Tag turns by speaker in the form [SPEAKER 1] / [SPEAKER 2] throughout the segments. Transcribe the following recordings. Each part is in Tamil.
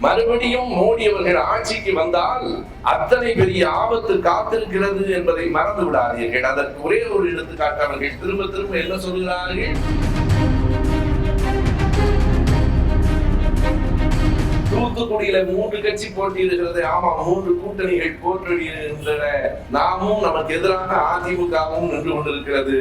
[SPEAKER 1] மறுபடியும் மோடி அவர்கள் ஆட்சிக்கு வந்தால் அத்தனை பெரிய ஆபத்து காத்திருக்கிறது என்பதை மறந்து விடாதீர்கள். அதற்கு ஒரே ஒரு எடுத்துக்காட்டு அவர்கள் திரும்ப திரும்ப என்ன சொல்கிறார்கள்? தூத்துக்குடியில 3 கட்சி போட்டியிடுகிறது. ஆமா, 3 கூட்டணிகள் போட்டியிடுகின்றன. நாமும் நமக்கு எதிராக அதிமுகவும் நின்று கொண்டிருக்கிறது.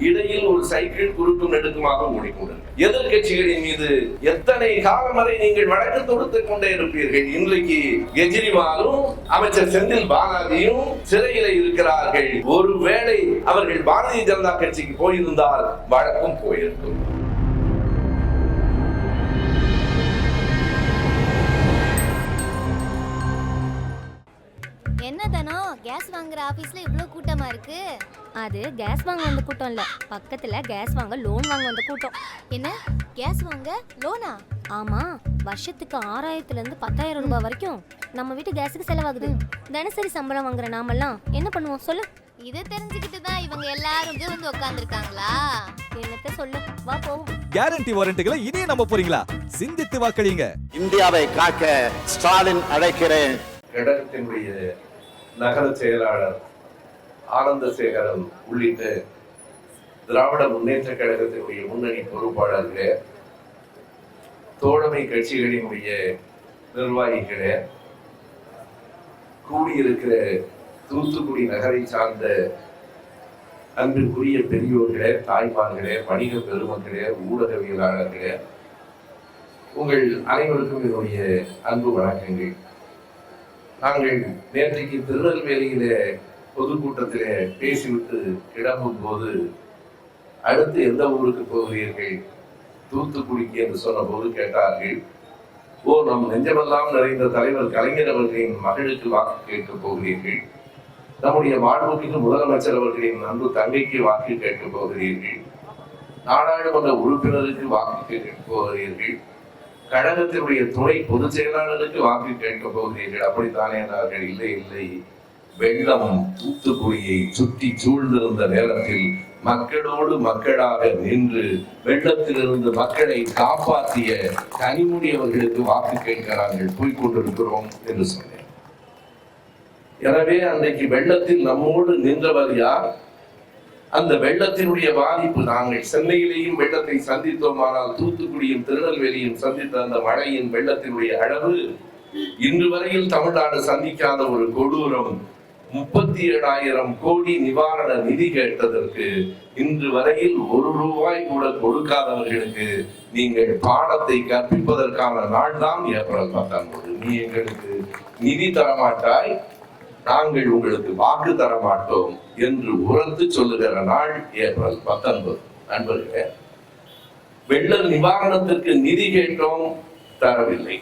[SPEAKER 1] இடையில் ஒரு சைக்கிள் குறுக்கும் நெடுக்குமாக ஓடிக்கொண்டிருக்கிறது. எதிர்கட்சிகளின் மீது எத்தனை காலம் வரை நீங்கள் வழக்கு தொடுத்துக் கொண்டே இருப்பீர்கள்? இன்றைக்கு கெஜ்ரிவாலும் அமைச்சர் செந்தில் பாலாஜியும் சிறையில இருக்கிறார்கள். ஒருவேளை அவர்கள் பாரதிய ஜனதா கட்சிக்கு போயிருந்தால் வழக்கும் போயிருக்கும்.
[SPEAKER 2] என்னதானோ கேஸ் வாங்குற ஆபீஸ்ல இவ்ளோ கூட்டமா இருக்கு?
[SPEAKER 3] அது கேஸ் வாங்க வந்த கூட்டம் இல்ல, பக்கத்துல கேஸ் வாங்க லோன் வாங்க வந்த கூட்டம்.
[SPEAKER 2] என்ன கேஸ் வாங்க லோனா?
[SPEAKER 3] ஆமா, வருஷத்துக்கு 6000ல இருந்து 10000 ரூபாய் வரைக்கும் நம்ம வீட்டு கேஸுக்கு செலவாகுது. தினசரி சம்பளம் வாங்குற நாமெல்லாம் என்ன பண்ணுவோம் சொல்லு?
[SPEAKER 2] இதை தெரிஞ்சுக்கிட்டு தான் இவங்க எல்லாரும் இங்க வந்து உட்கார்ந்துருக்காங்களா?
[SPEAKER 3] என்னத்த சொல்லு, வா போவோம்.
[SPEAKER 4] கேரண்டி வாரண்டிகளை இனியே நம்ப போறீங்களா? சிந்தித்து வாக்களிங்க.
[SPEAKER 5] இந்தியாவை காக்க ஸ்டாலின் அழைக்கிறேன்.
[SPEAKER 1] கழகத்தினுடைய நகர செயலாளர் ஆனந்தசேகரன் உள்ளிட்ட திராவிட முன்னேற்ற கழகத்தினுடைய முன்னணி பொறுப்பாளர்களே, தோழமை கட்சிகளினுடைய நிர்வாகிகளே, கூடியிருக்கிற தூத்துக்குடி நகரை சார்ந்த அன்பிற்குரிய பெரியோர்களே, தாய்மார்களே, வணிக பெருமக்களே, ஊடகவியலாளர்களே, உங்கள் அனைவருக்கும் என்னுடைய அன்பு வணக்கங்கள். நாங்கள் நேற்றைக்கு திருநெல்வேலியில பொதுக்கூட்டத்திலே பேசிவிட்டு கிளம்பும் போது, அடுத்து எந்த ஊருக்கு போகிறீர்கள்? தூத்துக்குடிக்கு என்று சொன்ன போது கேட்டார்கள், ஓ, நம் நெஞ்சமெல்லாம் நிறைந்த தலைவர் கலைஞர் அவர்களின் மகளுக்கு வாக்கு கேட்க போகிறீர்கள், நம்முடைய மாண்புமிகு முதலமைச்சர் அவர்களின் அன்பு தங்கைக்கு வாக்கு கேட்க போகிறீர்கள், நாடாளுமன்ற உறுப்பினருக்கு வாக்கு கேட்க போகிறீர்கள், கழகத்தினுடைய துணை பொதுச் செயலாளருக்கு வாக்கு கேட்க போகிறீர்கள், அப்படித்தானே என்றார்கள். இல்லை இல்லை, வெள்ளம் தூத்துக்குடியை சுற்றி சூழ்ந்திருந்த நேரத்தில் மக்களோடு மக்களாக நின்று வெள்ளத்திலிருந்து மக்களை காப்பாற்றிய கனிமொழி அவர்களுக்கு வாக்கு கேட்கிறார்கள், போய்கொண்டிருக்கிறோம் என்று சொன்னேன். எனவே அன்றைக்கு வெள்ளத்தில் நம்மோடு நின்றவர் யார்? அந்த வெள்ளத்தினுடைய பாதிப்பு, நாங்கள் சென்னையிலேயும் வெள்ளத்தை சந்தித்தோமானால் தூத்துக்குடியும் திருநெல்வேலியும் சந்தித்த அந்த மழையின் வெள்ளத்தினுடைய அளவு இன்று வரையில் தமிழ்நாடு சந்திக்காத ஒரு கொடூரம். 37,000 கோடி நிவாரண நிதி கேட்டதற்கு இன்று வரையில் 1 ரூபாய் கூட கொடுக்காதவர்களுக்கு நீங்கள் பாடத்தை கற்பிப்பதற்கான நாள் தான் ஏப்ரல் 19. நீ எங்களுக்கு நிதி தரமாட்டாய், நாங்கள் உங்களுக்கு வாக்கு தர மாட்டோம் என்று உரத்து சொல்லுகிற நாள் ஏப்ரல் 19. நண்பர்களே, வெள்ள நிவாரணத்திற்கு நிதி கேட்டோம், தரவில்லை.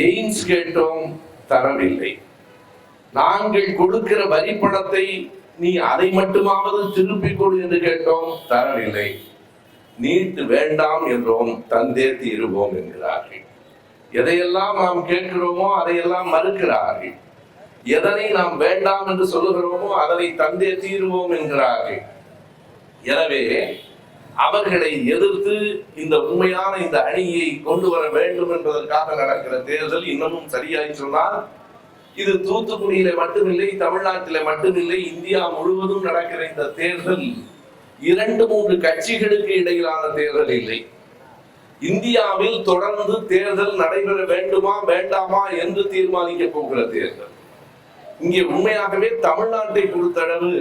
[SPEAKER 1] எய்ம்ஸ் கேட்டோம், தரவில்லை. நாங்கள் கொடுக்கிற வரி பணத்தை நீ அதை மட்டுமாவது திருப்பி கொடு என்று கேட்டோம், தரவில்லை. நீட் வேண்டாம் என்றோம், தந்தே தீருவோம் என்கிறார்கள். எதையெல்லாம் நாம் கேட்கிறோமோ அதையெல்லாம் மறுக்கிறார்கள். எதனை நாம் வேண்டாம் என்று சொல்லுகிறோமோ அதனை தந்தே தீருவோம் என்கிறார்கள். எனவே அவர்களை எதிர்த்து இந்த உண்மையான இந்த அணியை கொண்டு வர வேண்டும் என்பதற்காக நடக்கிற தேர்தல். இன்னமும் சரியாய் சொன்னால் இது தூத்துக்குடியில மட்டுமில்லை, தமிழ்நாட்டில மட்டுமில்லை, இந்தியா முழுவதும் நடக்கிற இந்த தேர்தல் 2-3 கட்சிகளுக்கு இடையிலான தேர்தல் இல்லை. இந்தியாவில் தொடர்ந்து தேர்தல் நடைபெற வேண்டுமா வேண்டாமா என்று தீர்மானிக்க போகிற தேர்தல். இங்கே உண்மையாகவே தமிழ்நாட்டை பொறுத்தளவு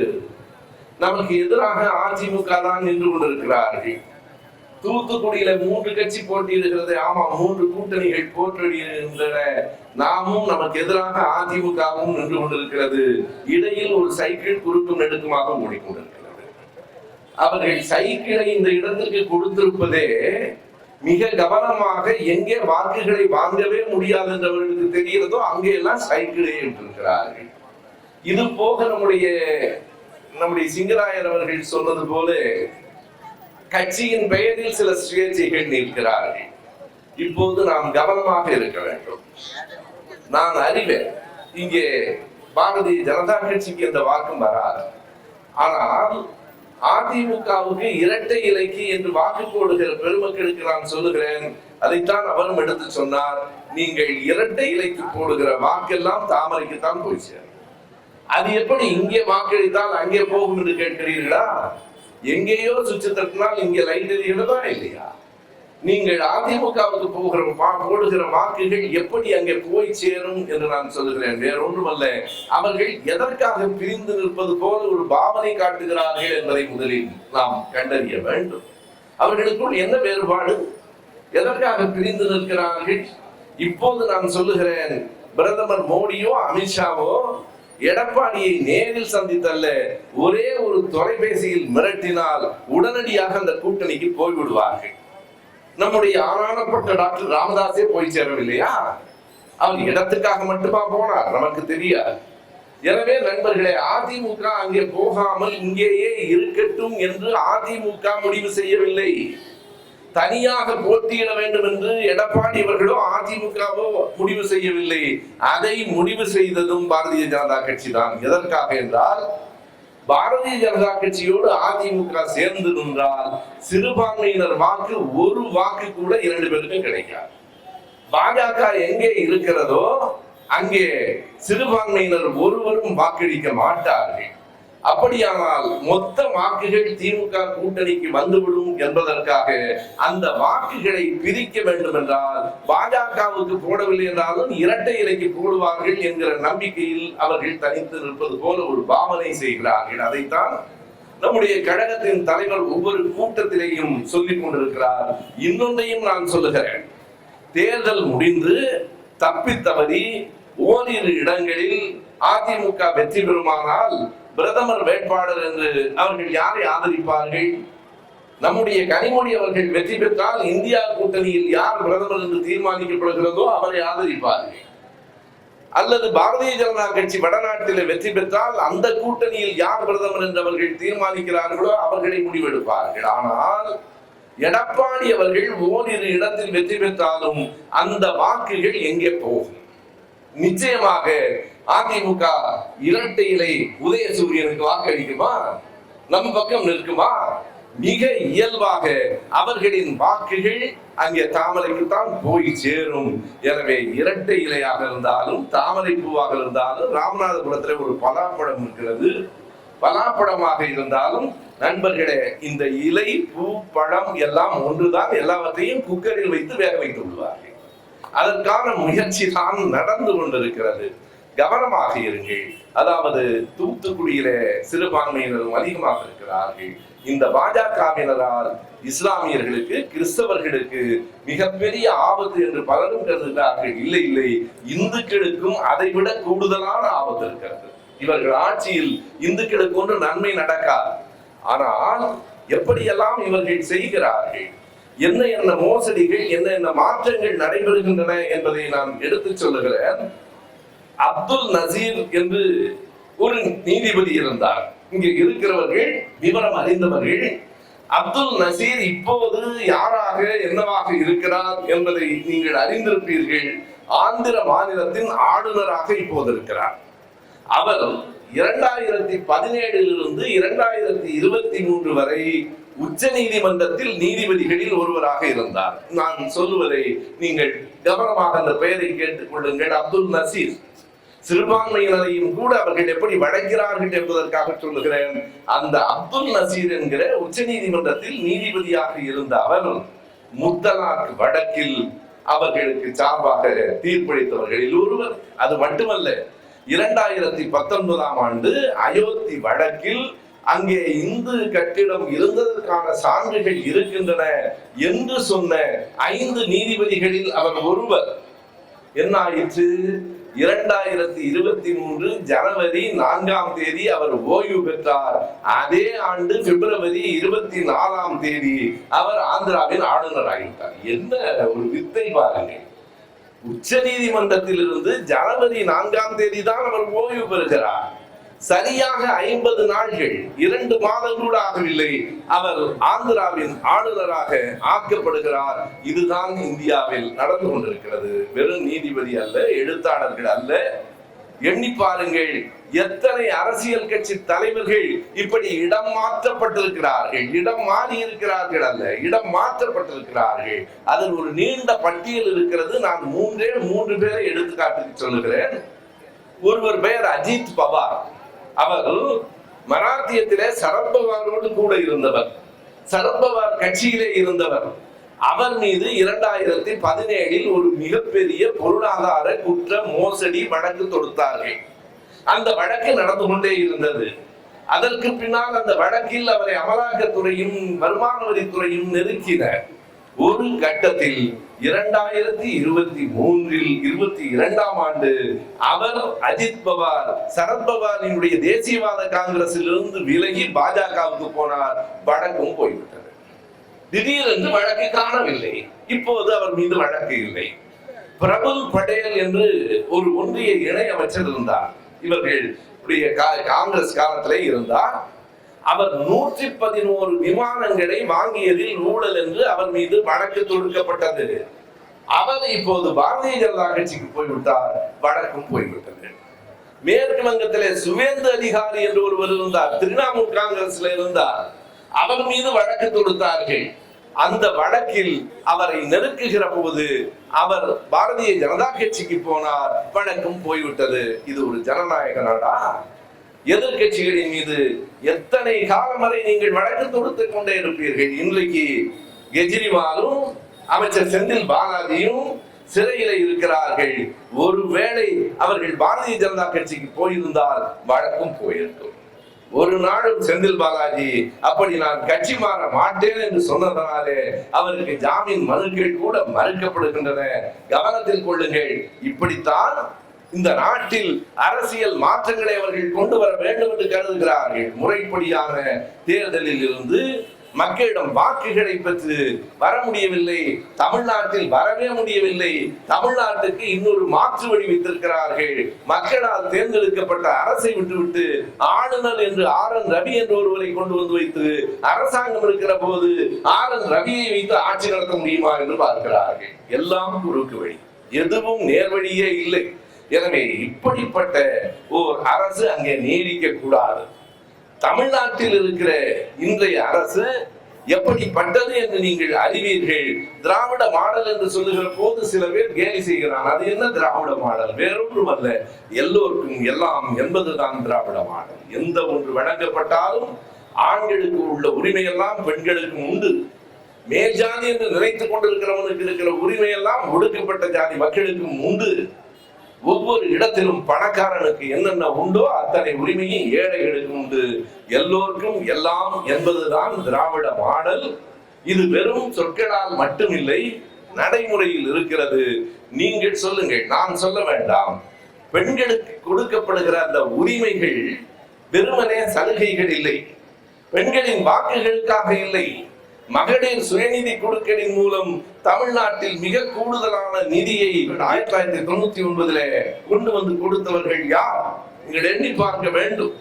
[SPEAKER 1] நமக்கு எதிராக அதிமுக தான் நின்று கொண்டிருக்கிறார்கள். தூத்துக்குடியில 3 கட்சி போட்டியிடுகிறது. ஆமா, 3 கூட்டணிகள் போட்டியிடுகின்றன. நாமும் நமக்கு எதிராக அதிமுகவும் நின்று கொண்டிருக்கிறது. இடையில் ஒரு சைக்கிள் குறுக்கும் நெடுக்குமாக ஓடிக்கொண்டிருக்கிறது. அவர்கள் சைக்கிளை இந்த இடத்திற்கு கொடுத்திருப்பதே மிக கவனமாக, எங்கே வாக்குகளை வாங்கவே முடியாது என்றவர்களுக்கு தெரிகிறதோ அங்கே எல்லாம் சைக்கிளை இருக்கிறார்கள். இது போக நம்முடைய சிங்கராயர் அவர்கள் சொன்னது போல கட்சியின் பெயரில் சில சுயேட்சைகள் நிற்கிறார்கள். இப்போது நாம் கவனமாக இருக்க வேண்டும். நான் அறிவேன், இங்கே பாரதிய ஜனதா கட்சிக்கு எந்த வாக்கும் வராது. ஆனால் அதிமுகவுக்கு இரட்டை இலைக்கு என்று வாக்கு போடுகிற பெருமக்களுக்கு நான் சொல்லுகிறேன், அதைத்தான் அவரும் எடுத்து சொன்னார். நீங்கள் இரட்டை இலைக்கு போடுகிற வாக்கெல்லாம் தாமரைக்குத்தான் போய் சேரும். அது எப்படி இங்கே வாக்களித்தால் அங்கே போகும் என்று கேட்கிறீர்களா? எங்கேயோ சுவிட்ச் தட்டினால் இங்கே லைட் எரிகிறதா இல்லையா? நீங்கள் அதிமுகவுக்கு போடுகிற வாக்குகள் எப்படி அங்கே போய் சேரும் என்று நான் சொல்லுகிறேன். வேற ஒன்றுமல்ல, அவர்கள் எதற்காக பிரிந்து நிற்பது போல ஒரு பாவனை காட்டுகிறார்கள் என்பதை முதலில் நாம் கண்டறிய வேண்டும். அவர்களுக்குள் என்ன வேறுபாடு? எதற்காக பிரிந்து நிற்கிறார்கள்? இப்போது நான் சொல்லுகிறேன், பிரதமர் மோடியோ அமித்ஷாவோ எடப்பாடியை நேரில் சந்தித்தல்ல, ஒரே ஒரு தொலைபேசியில் மிரட்டினால் உடனடியாக அந்த கூட்டணிக்கு போய்விடுவார்கள். நம்முடைய ஆனானப்பட்ட டாக்டர் ராமதாஸே போய் சேரவில்லையா? அவர் இடத்துக்காக மட்டுமா போனார்? நமக்கு தெரியாது. எனவே நண்பர்களே, அதிமுக அங்கே போகாமல் இங்கேயே இருக்கட்டும் என்று அதிமுக முடிவு செய்யவில்லை. தனியாக போட்டியிட வேண்டும் என்று எடப்பாடி அவர்களோ அதிமுகவோ முடிவு செய்யவில்லை. அதை முடிவு செய்ததும் பாரதிய ஜனதா கட்சி தான். எதற்காக என்றால், பாரதிய ஜனதா கட்சியோடு அதிமுக சேர்ந்து நின்றால் சிறுபான்மையினர் வாக்கு ஒரு வாக்கு கூட 2 பேருக்கும் கிடைக்காது. பாஜக எங்கே இருக்கிறதோ அங்கே சிறுபான்மையினர் ஒருவரும் வாக்களிக்க மாட்டார்கள். அப்படியானால் மொத்த வாக்குகள் திமுக கூட்டணிக்கு வந்துவிடும் என்பதற்காக அந்த வாக்குகளை பிரிக்க வேண்டும் என்றால் பாஜகவுக்கு போடவில்லை என்றாலும் இரட்டை இலைக்கு போடுவார்கள் என்கிற நம்பிக்கையில் அவர்கள் தனித்து நிற்பது போல ஒரு பாவனை செய்கிறார்கள். அதைத்தான் நம்முடைய கழகத்தின் தலைவர் ஒவ்வொரு கூட்டத்திலேயும் சொல்லிக் கொண்டிருக்கிறார். இன்னொன்றையும் நான் சொல்லுகிறேன், தேர்தல் முடிந்து தப்பித்தவறி ஓரிரு இடங்களில் அதிமுக வெற்றி பெறுமானால் பிரதமர் வேட்பாளர் என்று அவர்கள் யாரை ஆதரிப்பார்கள்? நம்முடைய கனிமொழி அவர்கள் வெற்றி பெற்றால் இந்தியா கூட்டணியில் யார் பிரதமர் என்று தீர்மானிக்கப்படுகிறதோ அவரை ஆதரிப்பார்கள். அல்லது பாரதிய ஜனதா கட்சி வடநாட்டில் வெற்றி பெற்றால் அந்த கூட்டணியில் யார் பிரதமர் என்று அவர்கள் தீர்மானிக்கிறார்களோ அவர்களை முடிவெடுப்பார்கள். ஆனால் எடப்பாடி அவர்கள் ஓரிரு இடத்தில் வெற்றி பெற்றாலும் அந்த வாக்குகள் எங்கே போகும்? நிச்சயமாக அதிமுக இரட்டை இலை உதயசூரியனுக்கு வாக்களிக்குமா? நம் பக்கம் நிற்குமா? மிக இயல்பாக அவர்களின் வாக்குகள் அங்கே தாமரைக்குத்தான் போய் சேரும். எனவே இரட்டை இலையாக இருந்தாலும் தாமரை பூவாக இருந்தாலும், ராமநாதபுரத்தில் ஒரு பலாப்பழம் இருக்கிறது, பலாப்பழமாக இருந்தாலும் நண்பர்களே, இந்த இலை பூ பழம் எல்லாம் ஒன்றுதான். எல்லாவற்றையும் குக்கரில் வைத்து வேக வைத்து விடுவார்கள். அதற்கான முயற்சி தான் நடந்து கொண்டிருக்கிறது. கவனமாக இருங்கள். அதாவது தூத்துக்குடியில சிறுபான்மையினரும் அதிகமாக இருக்கிறார்கள். இந்த பாஜகவினரால் இஸ்லாமியர்களுக்கு, கிறிஸ்தவர்களுக்கு மிகப்பெரிய ஆபத்து என்று பலரும் கருதுகிறார்கள். இல்லை இல்லை, இந்துக்களுக்கும் அதைவிட கூடுதலான ஆபத்து இருக்கிறது. இவர்கள் ஆட்சியில் இந்துக்களுக்கு ஒன்று நன்மை நடக்காது. ஆனால் எப்படியெல்லாம் இவர்கள் செய்கிறார்கள், என்ன என்ன மோசடிகள், என்ன என்ன மாற்றங்கள் நடைபெறுகின்றன என்பதை நான் எடுத்து சொல்லுகிறேன். அப்துல் நசீர் என்று ஒரு நீதிபதி இருந்தார். இங்கே இருக்கிறவர்கள் விவரம் அறிந்தவர்கள். அப்துல் நசீர் இப்போது யாராக என்னவாக இருக்கிறார் என்பதை நீங்கள் அறிந்திருப்பீர்கள். ஆந்திர மாநிலத்தின் ஆளுநராக இப்போது இருக்கிறார். அவர் 2017 2023 வரை உச்ச நீதிமன்றத்தில் நீதிபதிகளில் ஒருவராக இருந்தார். நான் சொல்லுவதை நீங்கள் கவனமாக அந்த பெயரை கேட்டுக் கொள்ளுங்கள். அப்துல் நசீர். சிறுபான்மையினரையும் கூட அவர்கள் எப்படி வழங்கிறார்கள் என்பதற்காக சொல்லுகிறேன். அந்த அப்துல் நசீர் என்கிற உச்ச நீதிமன்றத்தில் நீதிபதியாக இருந்த அவர் முத்தலாக் வழக்கில் அவர்களுக்கு சார்பாக தீர்ப்பளித்தவர்களில் ஒருவர். அது மட்டுமல்ல, 2019 அயோத்தி வழக்கில் அங்கே இந்து கட்டிடம் இருந்ததற்கான சான்றுகள் இருக்கின்றன என்று சொன்ன 5 நீதிபதிகளில் அவர் ஒருவர். என்ன ஆயிற்று? 2023 ஜனவரி 4 அவர் ஓய்வு பெற்றார். அதே ஆண்டு பிப்ரவரி 24 அவர் ஆந்திராவின் ஆளுநர் ஆகிவிட்டார். என்ன ஒரு வித்தை பாருங்கள். உச்ச நீதிமன்றத்தில் இருந்து ஜனவரி 4 தான் அவர் ஓய்வு பெறுகிறார். சரியாக 50 நாட்கள், 2 மாதங்கள் கூட ஆகவில்லை, அவர் ஆந்திராவின் ஆளுநராக ஆக்கப்படுகிறார். இதுதான் இந்தியாவில் நடந்து கொண்டிருக்கிறது. வெறும் நீதிபதி அல்ல, எழுத்தாளர்கள் அல்ல, எண்ணி பாருங்கள், எத்தனை அரசியல் கட்சி தலைவர்கள் இப்படி இடம் மாற்றப்பட்டிருக்கிறார்கள். இடம் மாறி இருக்கிறார்கள் அல்ல, இடம் மாற்றப்பட்டிருக்கிறார்கள். அதில் ஒரு நீண்ட பட்டியல் இருக்கிறது. நான் மூன்று பேரை எடுத்துக்காட்டுக்கு சொல்லுகிறேன். ஒருவர் பெயர் அஜித் பவார். அவர் மராத்தியத்திலே சரத்பவாரோடு கூட இருந்தவர், சரத்பவார் கட்சியிலே இருந்தவர். அவர் மீது 2017 ஒரு மிகப்பெரிய பொருளாதார குற்ற மோசடி வழக்கு தொடுத்தார்கள். அந்த வழக்கு நடந்து கொண்டே இருந்தது. அதற்கு பின்னால் அந்த வழக்கில் அவரை அமலாக்கத்துறையும் வருமான வரித்துறையும் நெருக்கின. ஒரு கட்டத்தில் 2022ஆம் ஆண்டு அவர் அஜித் பவார் சரத்பவாரினுடைய தேசியவாத காங்கிரஸில் இருந்து விலகி பாஜகவுக்கு போனார். வழக்கும் போய்விட்டது. திடீரென்று வழக்கு காணவில்லை. இப்போது அவர் மீது வழக்கு இல்லை. பிரபுல் படேல் என்று ஒரு ஒன்றிய இணை அமைச்சர் இருந்தார். இவர்கள் காங்கிரஸ் காலத்திலே இருந்தார். அவர் 111 விமானங்களை வாங்கியதில் ஊழல் என்று அவர் மீது வழக்கு தொடுக்கப்பட்டது. அவர் இப்போது பாரதிய ஜனதா கட்சிக்கு போய்விட்டார். வழக்கும் போய்விட்டது. மேற்கு வங்கத்திலே சுவேந்து அதிகாரி என்று ஒருவர் இருந்தார். திரிணாமுல் காங்கிரஸ்ல இருந்தார். அவர் மீது வழக்கு தொடுத்தார்கள். அந்த வழக்கில் அவரை நெருக்குகிற போது அவர் பாரதிய ஜனதா கட்சிக்கு போனார். வழக்கும் போய்விட்டது. இது ஒரு ஜனநாயக நாடா? எதிர்கட்சிகளின் மீது எத்தனை காலம் வரை நீங்கள் வழக்கு தொடுத்துக் கொண்டே இருப்பீர்கள்? இன்றைக்கு கெஜ்ரிவாலும் அமைச்சர் செந்தில் பாலாஜியும் சிறையில இருக்கிறார்கள். ஒருவேளை அவர்கள் பாரதிய ஜனதா கட்சிக்கு போயிருந்தால் வழக்கும் போயிருக்கும். ஒரு நாளும் செந்தில் பாலாஜி அப்படி நான் கட்சி மாற மாட்டேன் என்று சொன்னதனாலே அவருக்கு ஜாமீன் மனுக்கள் கூட மறுக்கப்படுகின்றன. கவனத்தில் கொள்ளுங்கள். இப்படித்தான் இந்த நாட்டில் அரசியல் மாற்றங்களை அவர்கள் கொண்டு வர வேண்டும் என்று கருதுகிறார்கள். முறைப்படியான தேர்தலில் இருந்து மக்களிடம் வாக்குகளை பெற்று வர முடியவில்லை. தமிழ்நாட்டில் வரவே முடியவில்லை. தமிழ்நாட்டுக்கு இன்னொரு மாற்று வழி வைத்திருக்கிறார்கள். மக்களால் தேர்ந்தெடுக்கப்பட்ட அரசை விட்டுவிட்டு ஆளுநர் என்று RN ரவி என்று ஒருவரை கொண்டு வந்து வைத்து அரசாங்கம் இருக்கிற போது RN ரவியை வைத்து ஆட்சி நடத்த முடியுமா என்று பார்க்கிறார்கள். எல்லாம் குறுக்கு வழி, எதுவும் நேர்வழியே இல்லை. எனவே இப்படிப்பட்ட ஓர் அரசு அங்கே நீடிக்க கூடாது. தமிழ்நாட்டில் இருக்கிற இன்றைய அரசு எப்படிப்பட்டது என்று நீங்கள் அறிவீர்கள். திராவிட மாடல் என்று சொல்லுகிற போது சில பேர் கேலி செய்கிறான். அது என்ன திராவிட மாடல்? வேறொன்றும் அல்ல, எல்லோருக்கும் எல்லாம் என்பதுதான் திராவிட மாடல். எந்த ஒன்று வழங்கப்பட்டாலும் ஆண்களுக்கு உள்ள உரிமையெல்லாம் பெண்களுக்கும் உண்டு. மேல் ஜாதி என்று நினைத்துக் கொண்டிருக்கிறவனுக்கு இருக்கிற உரிமையெல்லாம் ஒடுக்கப்பட்ட ஜாதி மக்களுக்கும் உண்டு. ஒவ்வொரு இடத்திலும் பணக்காரனுக்கு என்னென்ன உண்டோ அத்தனை உரிமையும் ஏழைகளுக்கு உண்டு. எல்லோருக்கும் எல்லாம் என்பதுதான் திராவிட மாடல். இது வெறும் சொற்களால் மட்டுமில்லை, நடைமுறையில் இருக்கிறது. நீங்கள் சொல்லுங்கள், நான் சொல்ல வேண்டாம். பெண்களுக்கு கொடுக்கப்படுகிற அந்த உரிமைகள் வெறுமனே சலுகைகள் இல்லை, பெண்களின் வாக்குகளுக்காக இல்லை. மகளிர் சுயநிதி குழுக்களின் மூலம் தமிழ்நாட்டில் மிக கூடுதலான நிதியை 1999 கொண்டு வந்து கொடுத்தவர்கள் யார்? நீங்கள் எண்ணி பார்க்க வேண்டும்.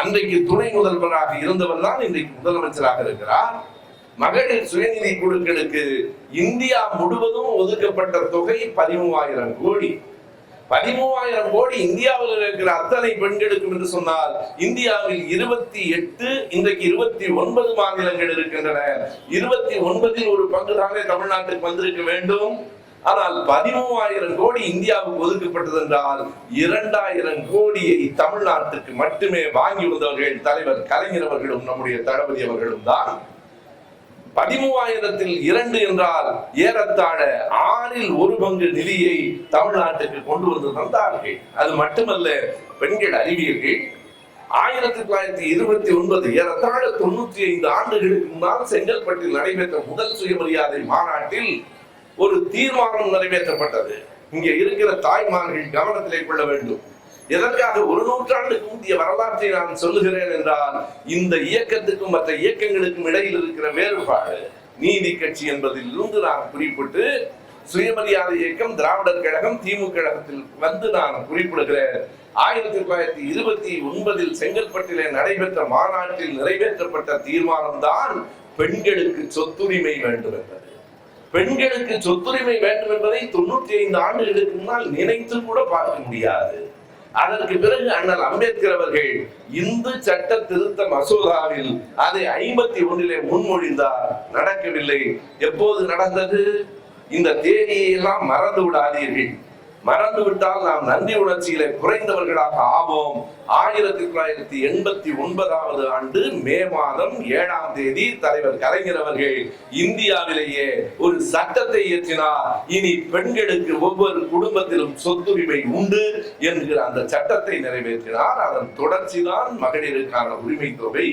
[SPEAKER 1] அன்றைக்கு துணை முதல்வராக இருந்தவர் தான் இன்றைக்கு முதலமைச்சராக இருக்கிறார். மகளிர் சுயநிதி குழுக்களுக்கு இந்தியா முழுவதும் ஒதுக்கப்பட்ட தொகை 13,000 கோடி. 13,000 கோடி இந்தியாவில் இருக்கிற அத்தனை பெண்களுக்கும் என்று சொன்னால் இந்தியாவில் 28, இன்றைக்கு 29 மாநிலங்கள் இருக்கின்றன. 29 ஒரு பங்கு தானே தமிழ்நாட்டுக்கு வந்திருக்க வேண்டும். ஆனால் 13,000 கோடி இந்தியாவுக்கு ஒதுக்கப்பட்டது என்றால் 2,000 கோடியை தமிழ்நாட்டுக்கு மட்டுமே வாங்கி வந்தவர்கள் தலைவர் கலைஞர் அவர்களும் நம்முடைய தளபதி அவர்களும் தான். 13,000ல் 2 என்றால் ஏறத்தாழ 6ல் 1 பங்கு நிதியை தமிழ்நாட்டுக்கு கொண்டு வந்து தந்தார்கள். அது மட்டுமல்ல, பெண்கள் அறிவியர்கள் 1929 ஏறத்தாழ 95 ஆண்டுகளுக்கு முன்னால் செங்கல்பட்டில் நடைபெற்ற முதல் சுயமரியாதை மாநாட்டில் ஒரு தீர்மானம் நிறைவேற்றப்பட்டது. இங்கே இருக்கிற தாய்மார்கள் கவனத்திலே கொள்ள வேண்டும். எதற்காக 1 நூற்றாண்டுக்கு முந்தைய வரலாற்றை நான் சொல்லுகிறேன் என்றால், இந்த இயக்கத்துக்கும் மற்ற இயக்கங்களுக்கும் இடையில் இருக்கிற வேறுபாடு. நீதி கட்சி என்பதில் இருந்து நான் குறிப்பிட்டு சுயமரியாதை இயக்கம், திராவிடர் கழகம், திமுக கழகத்தில் வந்து நான் குறிப்பிடுகிறேன். 1929 செங்கல்பட்டிலே நடைபெற்ற மாநாட்டில் நிறைவேற்றப்பட்ட தீர்மானம் தான் பெண்களுக்கு சொத்துரிமை வேண்டும் என்பது. பெண்களுக்கு சொத்துரிமை வேண்டும் என்பதை 95 ஆண்டுகளுக்கு முன்னால் நினைத்து கூட பார்க்க முடியாது. அதற்கு பிறகு அண்ணல் அம்பேத்கர் அவர்கள் இந்து சட்ட திருத்த மசோதாவில் அதை 51 முன்மொழிந்தார். நடக்கவில்லை. எப்போது நடந்தது? இந்த தேதியை எல்லாம் மறந்து விடாதீர்கள். மறந்து விட்டால் நாம் நன்றி உணர்ச்சியில குறைந்தவர்களாக ஆவோம். 1989 ஆண்டு மே மாதம் 7ஆம் தேதி தலைவர் கலைஞர் அவர்கள் இந்தியாவிலேயே ஒரு சட்டத்தை இயற்றினார். இனி பெண்களுக்கு ஒவ்வொரு குடும்பத்திலும் சொத்துரிமை உண்டு என்கிற அந்த சட்டத்தை நிறைவேற்றினார். அதன் தொடர்ச்சி தான் மகளிருக்கான உரிமை தொகை.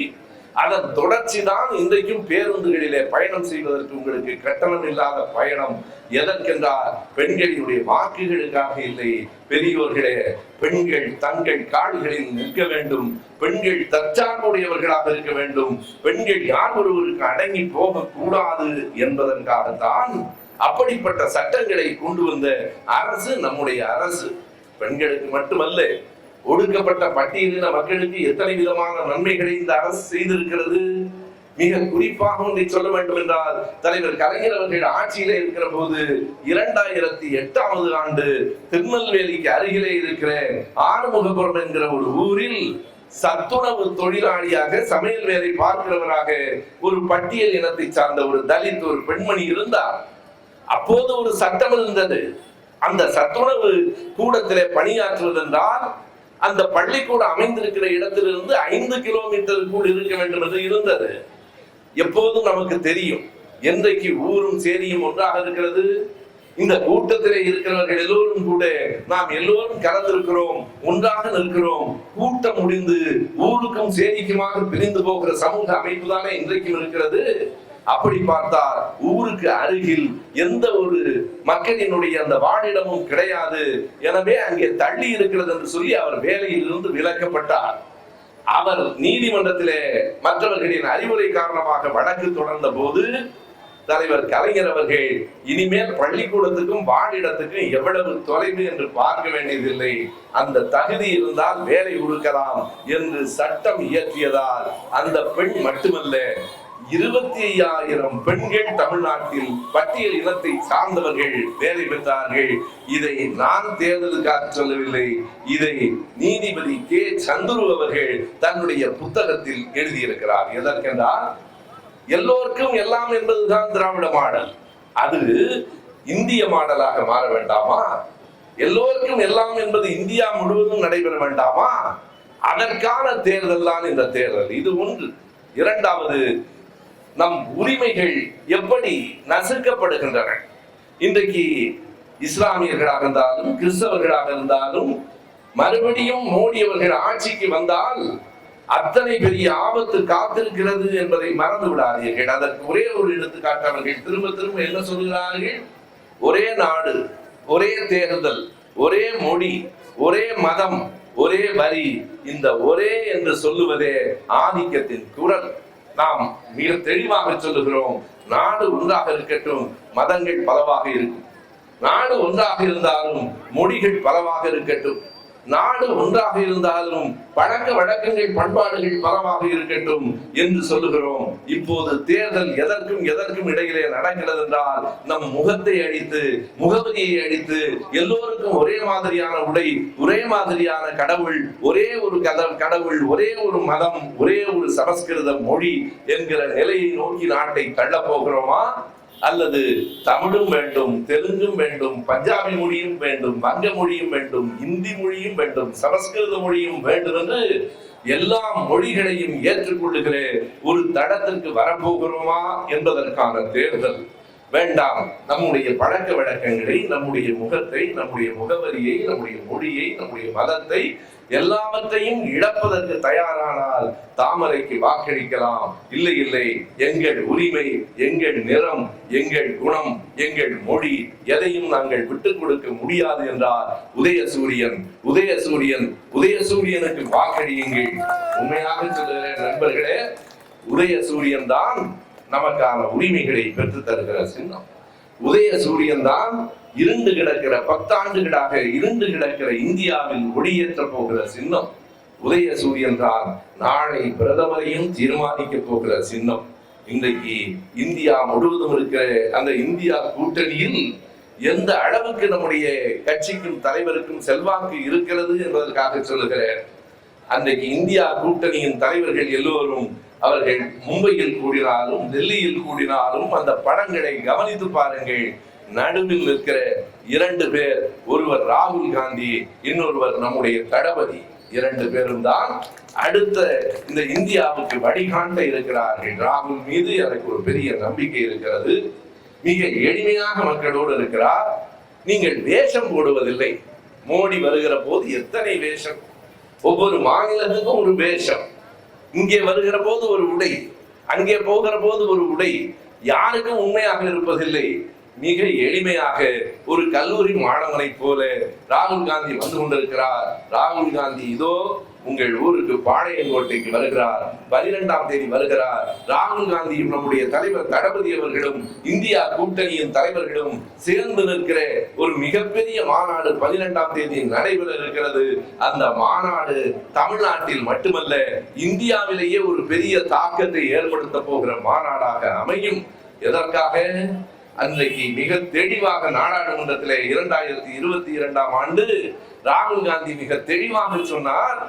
[SPEAKER 1] அதன் தொடர்ச்சி தான் இன்றைக்கும் பேருந்துகளிலே பயணம் செய்வதற்கு உங்களுக்கு கட்டணம் இல்லாத பயணம். எதற்கென்றால் பெண்களினுடைய வாக்குகளுக்காக இல்லை. பெரியோர்களே, பெண்கள் தங்கள் கால்களில் நிற்க வேண்டும். பெண்கள் தற்சார்புடையவர்களாக இருக்க வேண்டும். பெண்கள் யார் ஒருவருக்கு அடங்கி போக கூடாது என்பதற்காகத்தான் அப்படிப்பட்ட சட்டங்களை கொண்டு வந்த அரசு நம்முடைய அரசு. பெண்களுக்கு மட்டுமல்ல, ஒடுக்கப்பட்ட பட்டியலின மக்களுக்கு எத்தனை விதமான நன்மைகளை இந்த அரசு செய்திருக்கிறது. மிக குறிப்பாக ஒன்றை சொல்ல வேண்டும் என்றால், தலைவர் கலைஞர் அவர்கள் ஆட்சியில இருக்கிற போது 2008ஆம் ஆண்டு திருநெல்வேலிக்கு அருகிலே இருக்கிற ஆறுமுகபுரம் என்கிற ஒரு ஊரில் சத்துணவு தொழிலாளியாக சமையல் வேலை பார்க்கிறவராக ஒரு பட்டியல் இனத்தை சார்ந்த ஒரு தலித் ஒரு பெண்மணி இருந்தார். அப்போது ஒரு சட்டம் இருந்தது. அந்த சத்துணவு கூடத்திலே பணியாற்றுவதென்றால் அந்த பள்ளிக்கூடம் அமைந்திருக்கிற இடத்திலிருந்து 5 கிலோமீட்டருக்குள் இருக்க வேண்டும் என்று இருந்தது. எப்போதும் நமக்கு தெரியும், என்றைக்கு ஊரும் சேரியும் ஒன்றாக இருக்கிறது. இந்த கூட்டத்திலே இருக்கிறவர்கள் எல்லோரும் கூட நாம் எல்லோரும் கலந்திருக்கிறோம், ஒன்றாக நிற்கிறோம். கூட்டம் முடிந்து ஊருக்கும் சேரிக்குமாக பிரிந்து போகிற சமூக அமைப்பு தானே இன்றைக்கும் இருக்கிறது. அப்படி பார்த்தால் ஊருக்கு அருகில் எந்த ஒரு மக்களினுடைய அந்த வாழிடமும் கிடையாது. எனவே அங்கே தள்ளி இருக்கிறது என்று சொல்லி அவர் வேலையில் இருந்து விலக்கப்பட்டார். அவர் நீதிமன்றத்திலே மற்றவர்களின் அறிவுரை காரணமாக வழக்கு தொடர்ந்த போது தலைவர் கலைஞர் அவர்கள் இனிமேல் பள்ளிக்கூடத்துக்கும் வாழிடத்துக்கும் எவ்வளவு தொலைவு என்று பார்க்க வேண்டியதில்லை, அந்த தகுதி இருந்தால் வேலை கொடுக்கலாம் என்று சட்டம் இயற்றியதால் அந்த பெண் மட்டுமல்ல 25,000 பெண்கள் தமிழ்நாட்டில் பட்டியல் இனத்தை சார்ந்தவர்கள் வேலை பெற்றார்கள். இதை நான் தேர்தலுக்காக சொல்லவில்லை, இதை நீதிபதி கே. சந்துரு அவர்கள் தன்னுடைய புத்தகத்தில் எழுதியிருக்கிறார். எதற்கென்றால், எல்லோருக்கும் எல்லாம் என்பதுதான் திராவிட மாடல். அது இந்திய மாடலாக மாற வேண்டாமா? எல்லோருக்கும் எல்லாம் என்பது இந்தியா முழுவதும் நடைபெற வேண்டாமா? அதற்கான தேர்தல் தான் இந்த தேர்தல். இது ஒன்று. இரண்டாவது, நம் உரிமைகள் எப்படி நசுக்கப்படுகின்றன. இன்றைக்கு இஸ்லாமியர்களாக இருந்தாலும் கிறிஸ்தவர்களாக இருந்தாலும் மறுபடியும் மோடி அவர்கள் ஆட்சிக்கு வந்தால் அத்தனை பெரிய ஆபத்து காத்திருக்கிறது என்பதை மறந்து விடாதீர்கள். அதற்கு ஒரே ஒரு எடுத்துக்காட்டு அவர்கள் திரும்ப திரும்ப என்ன சொல்கிறார்கள்? ஒரே நாடு, ஒரே தேர்தல், ஒரே மொழி, ஒரே மதம், ஒரே வரி. இந்த ஒரே என்று சொல்லுவதே ஆதிக்கத்தின் குரல். நாம் மிக தெளிவாக சொல்லுகிறோம், நாடு ஒன்றாக இருக்கட்டும், மதங்கள் பலவாக இருக்கும். நாடு ஒன்றாக இருந்தாலும் மொழிகள் பலவாக இருக்கட்டும். நாடு ஒன்றாக இருந்தாலும் பழக்க வழக்கங்கள் பண்பாடுகள் பலவாக இருக்கட்டும் என்று சொல்லுகிறோம். இப்போது தேர்தல் எதற்கும் இடையிலே நடக்கிறது என்றால், நம் முகத்தை அடித்து, முகவரியை அடித்து, எல்லோருக்கும் ஒரே மாதிரியான உடை, ஒரே மாதிரியான கடவுள், ஒரே ஒரு கடவுள், ஒரே ஒரு மதம், ஒரே ஒரு சமஸ்கிருத மொழி என்கிற நிலையை நோக்கி நாட்டை தள்ள போகிறோமா? அல்லது தமிழும் வேண்டும், தெலுங்கும் வேண்டும், பஞ்சாபி மொழியும் வேண்டும், வங்க மொழியும் வேண்டும், இந்தி மொழியும் வேண்டும், சமஸ்கிருத மொழியும் வேண்டும் என்று எல்லா மொழிகளையும் ஏற்றுக்கொள்ளுகிற ஒரு தடத்திற்கு வரப்போகிறோமா என்பதற்கான தேர்தல். வேண்டாம். நம்முடைய பழக்க வழக்கங்களை, நம்முடைய முகத்தை, நம்முடைய முகவரியை, நம்முடைய மொழியை, நம்முடைய மதத்தை எல்லாவற்றையும் இழப்பதற்கு தயாரானால் தாமரைக்கு வாக்களிக்கலாம். இல்லை, எங்கள் உரிமை, எங்கள் நிறம், எங்கள் குணம், எங்கள் மொழி எதையும் நாங்கள் விட்டுக் கொடுக்க முடியாது என்றார் உதயசூரியனுக்கு வாக்களியுங்கள். உண்மையாக சொல்லுகிறேன் நண்பர்களே, உதயசூரியன் தான் நமக்கான உரிமைகளை பெற்று தருகிற சின்னம். உதயசூரியன் தான் இருண்டு கிடக்கிற 10 ஆண்டுகளாக இருண்டு கிடக்கிற இந்தியாவில் ஒளியேற்ற போகிற சின்னம். உதயசூரியன் தான் நாளை பிரதமரையும் தீர்மானிக்க போகிற சின்னம். இன்றைக்கு இந்தியா முழுவதும் இருக்கிற அந்த இந்தியா கூட்டணியில் எந்த அளவுக்கு நம்முடைய கட்சிக்கும் தலைவருக்கும் செல்வாக்கு இருக்கிறது என்பதற்காக சொல்லுகிறேன். அன்றைக்கு இந்தியா கூட்டணியின் தலைவர்கள் எல்லோரும் அவர்கள் மும்பையில் கூடினாலும் டெல்லியில் கூடினாலும் அந்த படங்களை கவனித்து பாருங்கள். நடுவில் இருக்கிற 2 பேர், ஒருவர் ராகுல் காந்தி, இன்னொருவர் நம்முடைய தளபதி. 2 பேரும் தான் அடுத்த இந்த இந்தியாவுக்கு வழிகாட்ட இருக்கிறார்கள். ராகுல் மீது எனக்கு ஒரு பெரிய நம்பிக்கை இருக்கிறது. மிக எளிமையாக மக்களோடு இருக்கிறார். நீங்கள் வேஷம் போடுவதில்லை. மோடி வருகிற போது எத்தனை வேஷம், ஒவ்வொரு மாநிலத்துக்கும் ஒரு வேஷம். இங்கே வருகிற போது ஒரு உடை, அங்கே போகிற போது ஒரு உடை. யாருக்கும் உண்மையாக இருப்பதில்லை. மிக எளிமையாக ஒரு கல்லூரி மாணவனை போல ராகுல் காந்தி வந்து கொண்டிருக்கிறார். ராகுல் காந்தி இதோ உங்கள் ஊருக்கு பாளையங்கோட்டைக்கு வருகிறார், 12ஆம் தேதி வருகிறார். ராகுல் காந்தியும் நம்முடைய தலைவர் தளபதி அவர்களும் இந்தியா கூட்டணியின் தலைவர்களும் சேர்ந்து நிற்கிற ஒரு மிகப்பெரிய மாநாடு 12ஆம் தேதி நடைபெற இருக்கிறது. அந்த மாநாடு தமிழ்நாட்டில் மட்டுமல்ல, இந்தியாவிலேயே ஒரு பெரிய தாக்கத்தை ஏற்படுத்த போகிற மாநாடாக அமையும். எதற்காக? அன்றைக்கு மிக தெளிவாக நாடாளுமன்றத்தில் 2022ஆம் ஆண்டு ராகுல் காந்தி மிக தெளிவாக சொன்னார்.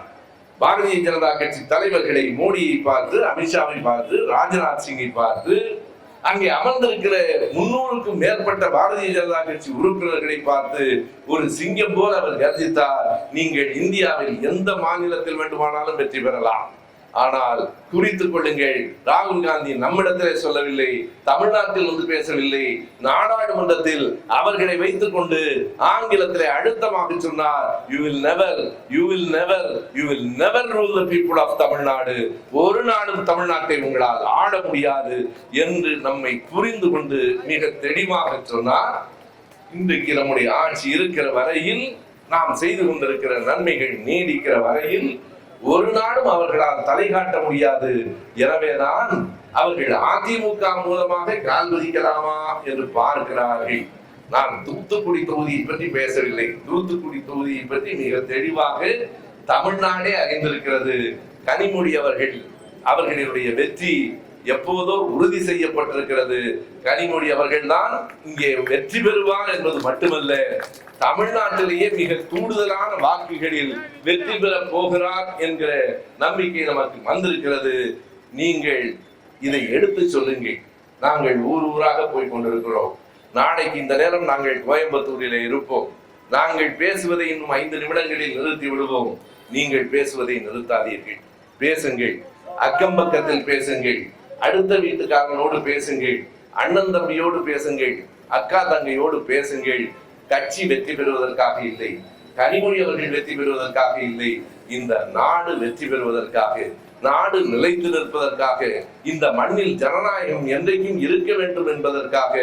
[SPEAKER 1] பாரதிய ஜனதா கட்சி தலைவர்களை மோடியை பார்த்து, அமித்ஷாவை பார்த்து, ராஜ்நாத் சிங்கை பார்த்து, அங்கே அமர்ந்திருக்கிற 300க்கும் மேற்பட்ட பாரதிய ஜனதா கட்சி உறுப்பினர்களை பார்த்து ஒரு சிங்கம் போல அவர் கர்ஜித்தார். நீங்கள் இந்தியாவில் எந்த மாநிலத்தில் வேண்டுமானாலும் வெற்றி பெறலாம், ஆனால் குறித்துக் கொள்ளுங்கள், ராகுல் காந்தி நம்மிடத்திலே சொல்லவில்லை, தமிழ்நாட்டில் வந்து பேசவில்லை, நாடாளுமன்றத்தில் அவர்களை வைத்துக் கொண்டு ஆங்கிலத்திலே அழுத்தமாக சொன்னார், you will never rule the people of Tamil Nadu. ஒரு நாளும் தமிழ்நாட்டை உங்களால் ஆள முடியாது என்று நம்மை புரிந்து கொண்டு மிக தெளிவாக சொன்னார். இன்றைக்கு நம்முடைய ஆட்சி இருக்கிற வரையில், நாம் செய்து கொண்டிருக்கிற நன்மைகள் நீடிக்கிற வரையில் ஒரு நாளும் அவர்களால் தலை காட்ட முடியாது. எனவேதான் அவர்கள் அதிமுக மூலமாக கால் பதிக்கலாமா என்று பார்க்கிறார்கள். நான் தூத்துக்குடி தொகுதியை பற்றி பேசவில்லை. தூத்துக்குடி தொகுதியை பற்றி மிக தெளிவாக தமிழ்நாடே அறிந்திருக்கிறது. கனிமொழி அவர்களுடைய வெற்றி எப்போதோ உறுதி செய்யப்பட்டிருக்கிறது. கனிமொழி அவர்கள் தான் இங்கே வெற்றி பெறுவார் என்பது மட்டுமல்ல, தமிழ்நாட்டிலேயே மிக கூடுதலான வாக்குகளில் வெற்றி பெற போகிறார் என்கிற நம்பிக்கை நமக்கு வந்திருக்கிறது. நீங்கள் இதை எடுத்து சொல்லுங்கள். நாங்கள் ஊராக போய் கொண்டிருக்கிறோம். நாளைக்கு இந்த நேரம் நாங்கள் கோயம்புத்தூரிலே இருப்போம். நாங்கள் பேசுவதை இன்னும் 5 நிமிடங்களில் நிறுத்தி விடுவோம். நீங்கள் பேசுவதை நிறுத்தாதீர்கள். பேசுங்கள், அக்கம் பக்கத்தில் பேசுங்கள், அடுத்த வீட்டுக்காரனோடு பேசுங்கள், அண்ணன் தம்பியோடு பேசுங்கள், அக்கா தங்கையோடு பேசுங்கள். கட்சி வெற்றி பெறுவதற்காக இல்லை, கனிமொழி அவர்கள் வெற்றி பெறுவதற்காக இல்லை, இந்த நாடு வெற்றி பெறுவதற்காக, நாடு நிலைத்து நிற்பதற்காக, இந்த மண்ணில் ஜனநாயகம் என்றைக்கும் இருக்க வேண்டும் என்பதற்காக.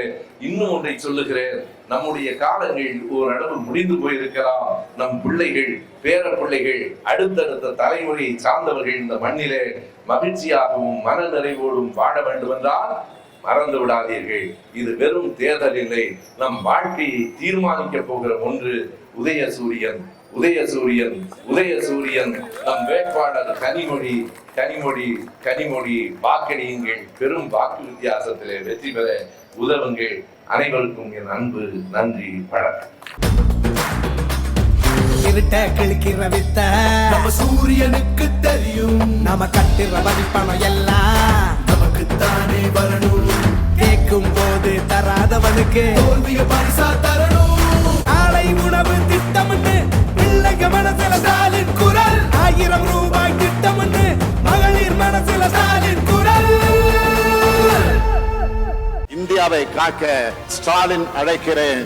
[SPEAKER 1] இன்னும் ஒன்றை சொல்லுகிறேன், நம்முடைய காலங்கள் ஓரளவு முடிந்து போயிருக்கலாம். நம் பிள்ளைகள், பேர பிள்ளைகள், அடுத்தடுத்த தலைமுறையை சார்ந்தவர்கள் இந்த மண்ணிலே மகிழ்ச்சியாகவும் மன நிறைவோடும் வாழ வேண்டும் என்றால் மறந்து விடாதீர்கள். இது வெறும் தேர்தல் இல்லை, நம் வாழ்க்கையை தீர்மானிக்க போகிற ஒன்று. உதயசூரியன் நம் வேட்பாளர் கனிமொழி வாக்களியுங்கள். பெரும் வாக்கு வித்தியாசத்திலே வெற்றி பெற உதவுங்கள். அனைவருக்கும் என் அன்பு நன்றி, வணக்கம்.
[SPEAKER 6] இருட்ட கிழிக்கிற வித்த நம்ம சூரியனுக்கு தெரியும். நம்ம கட்டுற வரிப்பணம் எல்லாம் நமக்குத்தானே வரணும். கேட்கும் போது தராதவனுக்கு தோல்விய பரிசா தரணும். ஆலை உணவு திட்டம்னு பிள்ளைங்க மனசுல ஸ்டாலின் குரல். 1000 ரூபாய் திட்டம்னு மகளிர் மனசுல ஸ்டாலின் குரல்.
[SPEAKER 5] இந்தியாவை காக்க ஸ்டாலின் அழைக்கிறேன்.